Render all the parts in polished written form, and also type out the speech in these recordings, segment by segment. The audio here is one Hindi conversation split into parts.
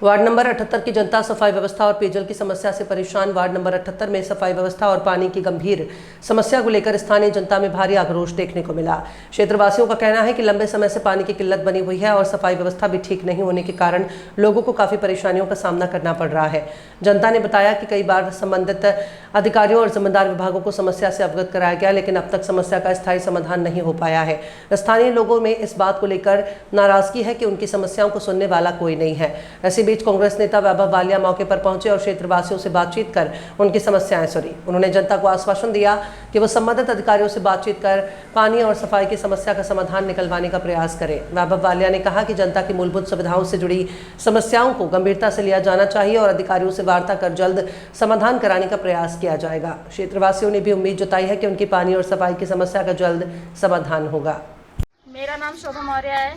वार्ड नंबर 78 की जनता सफाई व्यवस्था और पेयजल की समस्या से परेशान। वार्ड नंबर 78 में सफाई व्यवस्था और पानी की गंभीर समस्या को लेकर स्थानीय जनता में भारी आक्रोश देखने को मिला। क्षेत्रवासियों का कहना है कि लंबे समय से पानी की किल्लत बनी हुई है और सफाई व्यवस्था भी ठीक नहीं होने के कारण लोगों को काफी परेशानियों का सामना करना पड़ रहा है। जनता ने बताया कि कई बार संबंधित अधिकारियों और जिम्मेदार विभागों को समस्या से अवगत कराया गया, लेकिन अब तक समस्या का स्थायी समाधान नहीं हो पाया है। स्थानीय लोगों में इस बात को लेकर नाराजगी है कि उनकी समस्याओं को सुनने वाला कोई नहीं है। ऐसे बीच कांग्रेस नेता वैभव वालिया मौके पर पहुंचे और क्षेत्रवासियों से बातचीत कर उनकी समस्याएं सुनी। उन्होंने जनता को आश्वासन दिया कि वो संबंधित अधिकारियों से बातचीत कर पानी और सफाई की समस्या का समाधान निकलवाने का प्रयास करें। वैभव वालिया ने कहा कि जनता की मूलभूत सुविधाओं से जुड़ी समस्याओं को गंभीरता से लिया जाना चाहिए और अधिकारियों से वार्ता कर जल्द समाधान कराने का प्रयास किया जाएगा। क्षेत्रवासियों ने भी उम्मीद जताई है कि उनकी पानी और सफाई की समस्या का जल्द समाधान होगा। मेरा नाम शोभा मौर्य है।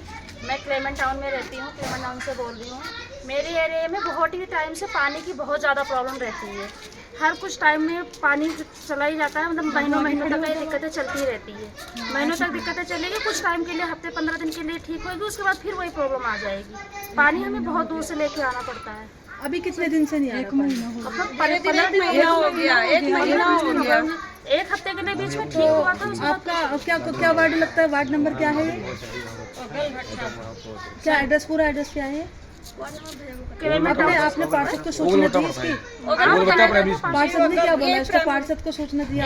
मैं क्लेमेंट टाउन में रहती हूँ, क्लेमेंट टाउन से बोल रही हूँ। मेरे एरिया में बहुत ही टाइम से पानी की बहुत ज़्यादा प्रॉब्लम रहती है। हर कुछ टाइम में पानी चला ही जाता है, मतलब महीनों तक ये दिक्कतें चलती रहती है। महीनों तक दिक्कतें चलेगी, कुछ टाइम के लिए, हफ्ते 15 दिन के लिए ठीक होगी, उसके बाद फिर वही प्रॉब्लम आ जाएगी। पानी हमें बहुत दूर से लेके आना पड़ता है। अभी कितने दिन से नहीं आ रहा? एक महीना हो गया। एक हफ्ते के लिए बीच में ठीक हुआ था। आपका क्या वार्ड लगता है? वार्ड नंबर क्या है? क्या एड्रेस, पूरा एड्रेस क्या है? आपने पार्षद को सूचना दी इसकी? पार्षद ने क्या बोला इसको? पार्षद को सूचना दिया?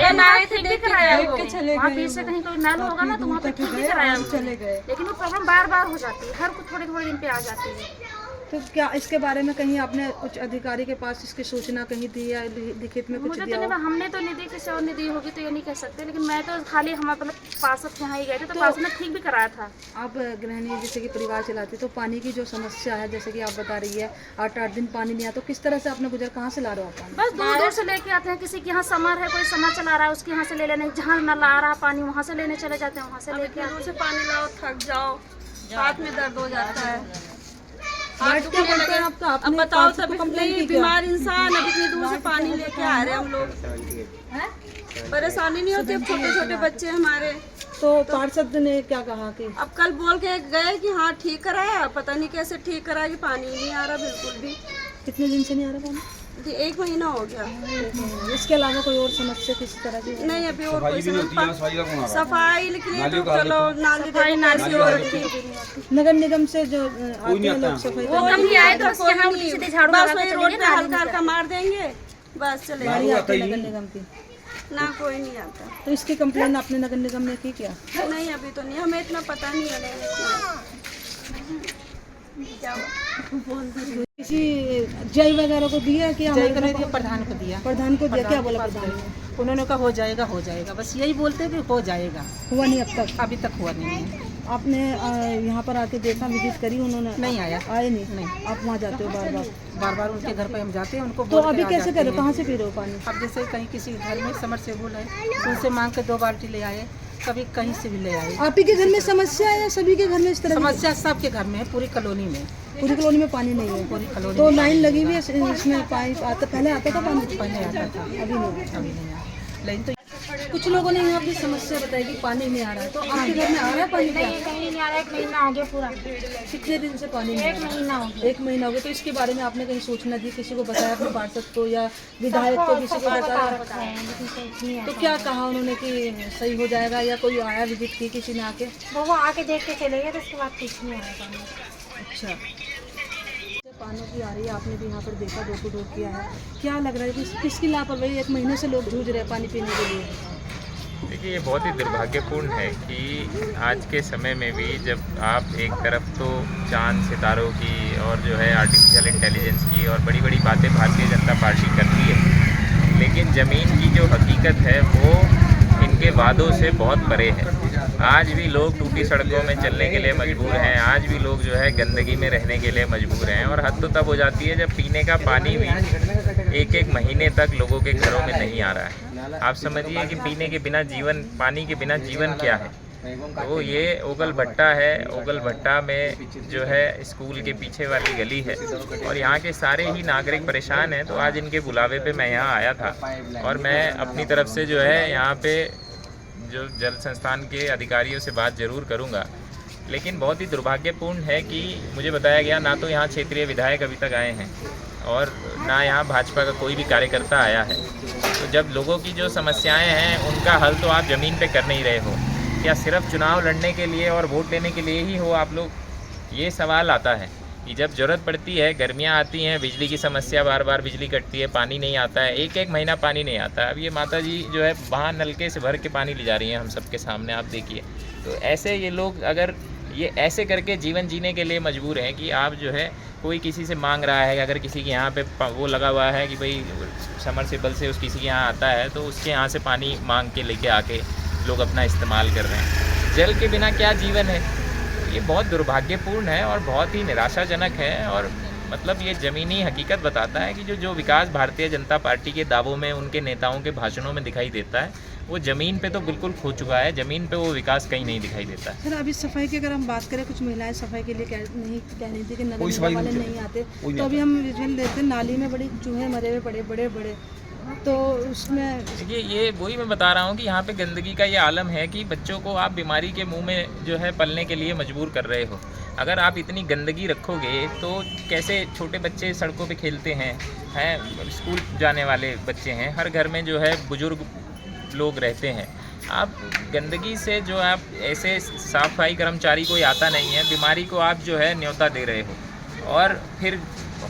बीच से कहीं कोई नल होगा ना तो वहाँ पे ठीक भी कराया चले गए, लेकिन वो प्रॉब्लम बार बार हो जाती है, हर कुछ थोड़े दिन पे आ जाती है। तो क्या इसके बारे में कहीं आपने कुछ अधिकारी के पास इसकी सूचना कहीं दी या लिखित में कुछ दिया? हमने तो नहीं दी, किसी और ने दी होगी तो ये नहीं कह सकते, लेकिन मैं तो खाली हमारे मतलब पार्षद के यहाँ ही गए थे तो पार्षद ने ठीक भी कराया था। आप गृहिणी जैसे कि परिवार चलाती, तो पानी की जो समस्या है जैसे कि आप बता रही है 8-8 दिन पानी नहीं आता, तो किस तरह से आपने गुजर, कहाँ से ला रहे हो आप? बस दूर दूर से लेके आते हैं। किसी के यहाँ समर है, कोई समर चला रहा है, उसके यहाँ से ले लेने, जहाँ नल आ रहा पानी वहाँ से लेने चले जाते हैं, वहाँ से लेके दूर से पानी लाओ, थक जाओ, हाथ में दर्द हो जाता है। क्या बोलते हैं आपका? अब बताओ, सब इतने बीमार इंसान, अब इतनी दूर से पानी लेके आ रहे हैं हम लोग, परेशानी नहीं होती। अब छोटे छोटे बच्चे हमारे। तो पार्षद ने क्या कहा कि अब कल बोल के गए कि हाँ ठीक कराया, पता नहीं कैसे ठीक कराया कि पानी नहीं आ रहा बिल्कुल भी। कितने दिन से नहीं आ रहा पानी? 1 महीना हो गया। इसके अलावा कोई और समस्या किसी तरह की नहीं? अभी और कोई सफाई चलो नाली और नगर निगम से जो आते हैं लोग सफाई वो कभी आए तो बस वही रोड पे हल्का हल्का मार देंगे, बस चले नगर निगम की ना, कोई नहीं आता। तो इसकी कंप्लेन आपने नगर निगम में की क्या? नहीं अभी तो नहीं, हमें इतना पता नहीं है। किसी जय वगैरह को दिया कि प्रधान को दिया? प्रधान को दिया, क्या बोला प्रधान ने? उन्होंने कहा हो जाएगा, बस यही बोलते हैं कि हो जाएगा। हुआ नहीं अब तक? अभी तक हुआ नहीं है। आपने यहाँ पर आके देखा, विजिट करी? उन्होंने नहीं आया। आए नहीं? आप वहाँ जाते हो बार बार उनके घर पे हम जाते हैं, उनको तो अभी कैसे कर रहे हो? कहाँ से पी रहे हो पानी? अब जैसे कहीं किसी घर में समरसेबुल है, उनसे मांग के 2 बाल्टी ले आए, कभी कहीं से भी ले आए। आप ही के घर में समस्या है या सभी के घर में इस तरह? समस्या सबके घर में है, पूरी कॉलोनी में। पूरी कॉलोनी में पानी नहीं है? पूरी कॉलोनी तो लाइन लगी हुई है इसमें? पाइप आता, पहले आता था पानी? पहले आता था, अभी नहीं आया लाइन। तो कुछ लोगों ने यहाँ अपनी समस्या बताई कि पानी नहीं आ रहा है, तो आपके घर में आ रहा है पानी? कहीं नहीं आ रहा, 1 महीना हो गया पूरा। कितने दिन से पानी नहीं? 1 महीना हो गया। 1 महीना हो गया। तो इसके बारे में आपने कहीं सूचना दी, किसी को बताया, अपने पार्षद को या विधायक को, किसी को बताया? तो क्या कहा उन्होंने कि सही हो जाएगा, या कोई आया विजिट की किसी ने आके? वो आके देख के चले गए, तो उसके बाद कुछ नहीं आया पानी। अच्छा, पानी की आ रही है, आपने भी यहाँ पर देखा, डोर किया है, क्या लग रहा है कि किसकी लापरवाही? 1 महीने से लोग जूझ रहे हैं पानी पीने के लिए। देखिए, ये बहुत ही दुर्भाग्यपूर्ण है कि आज के समय में भी जब आप एक तरफ तो चांद सितारों की और जो है आर्टिफिशियल इंटेलिजेंस की और बड़ी बड़ी बातें भारतीय जनता पार्टी करती है, लेकिन ज़मीन की जो हकीकत है वो इनके वादों से बहुत परे है। आज भी लोग टूटी सड़कों में चलने के लिए मजबूर हैं, आज भी लोग जो है गंदगी में रहने के लिए मजबूर हैं, और हद तो तब हो जाती है जब पीने का पानी भी 1-1 महीने तक लोगों के घरों में नहीं आ रहा है। आप समझिए कि पीने के बिना जीवन, पानी के बिना जीवन क्या है। तो ये ओगल भट्टा है, ओगल भट्टा में जो है स्कूल के पीछे वाली गली है और यहाँ के सारे ही नागरिक परेशान हैं। तो आज इनके बुलावे पे मैं यहाँ आया था और मैं अपनी तरफ से जो है यहाँ पे जो जल संस्थान के अधिकारियों से बात ज़रूर करूँगा लेकिन बहुत ही दुर्भाग्यपूर्ण है कि मुझे बताया गया ना तो यहाँ क्षेत्रीय विधायक अभी तक आए हैं और ना यहाँ भाजपा का कोई भी कार्यकर्ता आया है। तो जब लोगों की जो समस्याएं हैं उनका हल तो आप ज़मीन पे कर नहीं रहे हो, क्या सिर्फ चुनाव लड़ने के लिए और वोट लेने के लिए ही हो आप लोग? ये सवाल आता है कि जब ज़रूरत पड़ती है, गर्मियाँ आती हैं, बिजली की समस्या, बार बार बिजली कटती है, पानी नहीं आता है, एक एक महीना पानी नहीं आता है। अब ये माता जी जो है वहाँ नलके से भर के पानी ले जा रही हैं हम सबके सामने, आप देखिए। तो ऐसे ये लोग अगर ये ऐसे करके जीवन जीने के लिए मजबूर हैं कि आप जो है कोई किसी से मांग रहा है, अगर किसी के यहाँ पे वो लगा हुआ है कि भाई समरसेबल से उस किसी के यहाँ आता है तो उसके यहाँ से पानी मांग के लेके आके लोग अपना इस्तेमाल कर रहे हैं। जल के बिना क्या जीवन है? ये बहुत दुर्भाग्यपूर्ण है और बहुत ही निराशाजनक है और मतलब ये ज़मीनी हकीकत बताता है कि जो विकास भारतीय जनता पार्टी के दावों में, उनके नेताओं के भाषणों में दिखाई देता है, वो ज़मीन पे तो बिल्कुल खो चुका है। ज़मीन पे वो विकास कहीं नहीं दिखाई देता है। सर, अभी सफाई की अगर हम बात करें, कुछ महिलाएं सफाई के लिए कह रही थी कि नगर निगम वाले नहीं आते, तो अभी हम विजुअल देखते हैं नाली में बड़ी चूहे मरे हुए बड़े बड़े, तो उसमें देखिए ये वही मैं बता रहा हूँ कि यहाँ पे गंदगी का ये आलम है कि बच्चों को आप बीमारी के मुंह में जो है पलने के लिए मजबूर कर रहे हो। अगर आप इतनी गंदगी रखोगे तो कैसे छोटे बच्चे सड़कों पे खेलते हैं, स्कूल जाने वाले बच्चे हैं, हर घर में जो है बुजुर्ग लोग रहते हैं। आप गंदगी से जो आप ऐसे सफाई कर्मचारी कोई आता नहीं है, बीमारी को आप जो है न्योता दे रहे हो। और फिर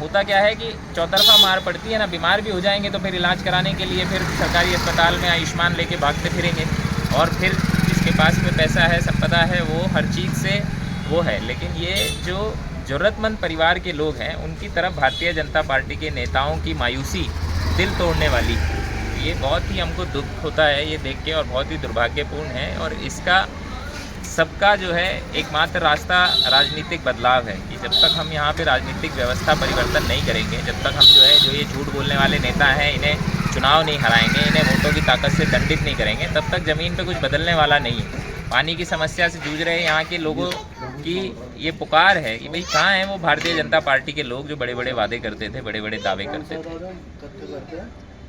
होता क्या है कि चौतरफा मार पड़ती है ना, बीमार भी हो जाएंगे तो फिर इलाज कराने के लिए फिर सरकारी अस्पताल में आयुष्मान लेके भागते फिरेंगे और फिर जिसके पास में पैसा है, संपदा है, वो हर चीज़ से वो है। लेकिन ये जो ज़रूरतमंद परिवार के लोग हैं उनकी तरफ भारतीय जनता पार्टी के नेताओं की मायूसी दिल तोड़ने वाली, ये बहुत ही हमको दुख होता है ये देख के और बहुत ही दुर्भाग्यपूर्ण है। और इसका सबका जो है एकमात्र रास्ता राजनीतिक बदलाव है कि जब तक हम यहाँ पे राजनीतिक व्यवस्था परिवर्तन नहीं करेंगे, जब तक हम जो ये झूठ बोलने वाले नेता हैं इन्हें चुनाव नहीं हराएंगे, इन्हें वोटों की ताकत से दंडित नहीं करेंगे, तब तक ज़मीन पे कुछ बदलने वाला नहीं है। पानी की समस्या से जूझ रहे यहाँ के लोगों की ये पुकार है कि भाई कहाँ हैं वो भारतीय जनता पार्टी के लोग जो बड़े बड़े वादे करते थे, बड़े बड़े दावे करते थे।